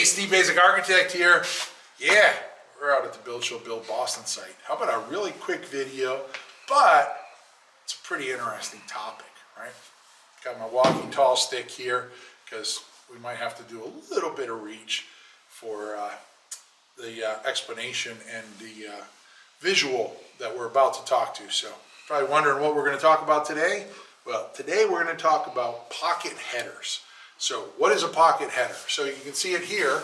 Steve Basic Architect here. Yeah, we're out at the Build Show Build Boston site. How about a really quick video, but it's a pretty interesting topic, right? Got my walking tall stick here because we might have to do a little bit of reach for the explanation and the visual that we're about to talk to. So probably wondering what we're going to talk about today. Well, today we're going to talk about pocket headers. So what is a pocket header? So you can see it here.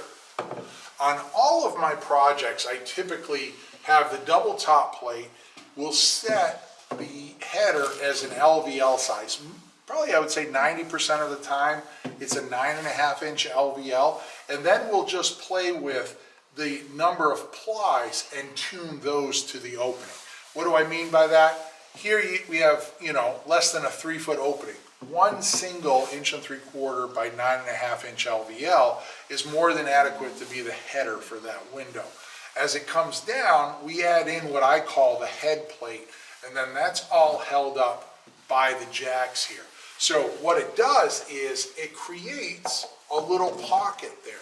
On all of my projects, I typically have the double top plate. We'll set the header as an LVL size. Probably I would say 90% of the time it's a 9.5-inch LVL. And then we'll just play with the number of plies and tune those to the opening. What do I mean by that? Here we have, less than a 3-foot opening. One single 1.75" by 9.5-inch LVL is more than adequate to be the header for that window. As it comes down, we add in what I call the head plate, and then that's all held up by the jacks here. So what it does is it creates a little pocket there,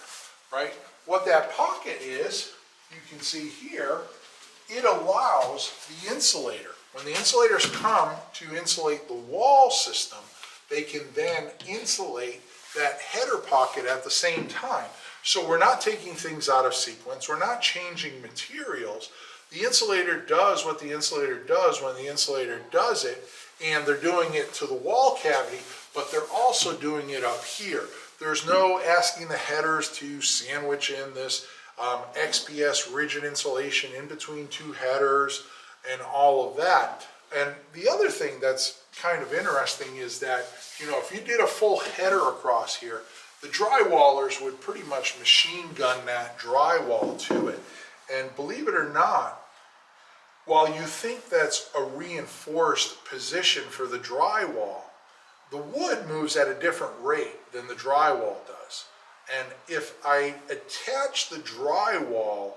right? What that pocket is, you can see here, it allows the insulator. When the insulators come to insulate the wall system, they can then insulate that header pocket at the same time. So we're not taking things out of sequence, we're not changing materials. The insulator does what the insulator does when the insulator does it, and they're doing it to the wall cavity, but they're also doing it up here. There's no asking the headers to sandwich in this XPS rigid insulation in between two headers and all of that. And the other thing that's kind of interesting is that, if you did a full header across here, the drywallers would pretty much machine gun that drywall to it. And believe it or not, while you think that's a reinforced position for the drywall, the wood moves at a different rate than the drywall does. And if I attach the drywall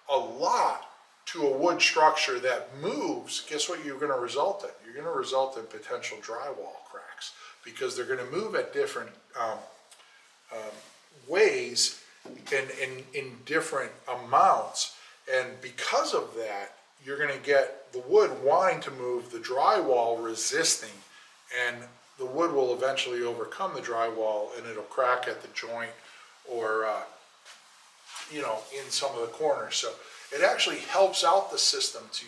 a lot to a wood structure that moves, guess what you're going to result in? You're going to result in potential drywall cracks because they're going to move at different ways and in different amounts. And because of that, you're going to get the wood wanting to move, the drywall resisting, and the wood will eventually overcome the drywall and it'll crack at the joint or, in some of the corners. So it actually helps out the system to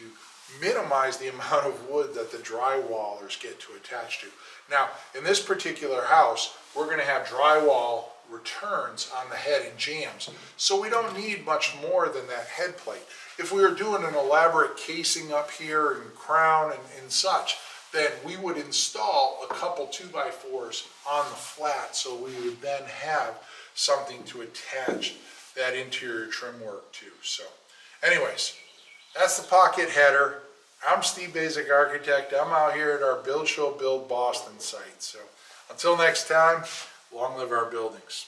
minimize the amount of wood that the drywallers get to attach to. Now, in this particular house, we're going to have drywall returns on the head and jambs, so we don't need much more than that head plate. If we were doing an elaborate casing up here and crown and such, then we would install a couple 2x4s on the flat, so we would then have something to attach that interior trim work to. So anyways, that's the pocket header. I'm Steve Basic Architect. I'm out here at our Build Show Build Boston site. So until next time, long live our buildings.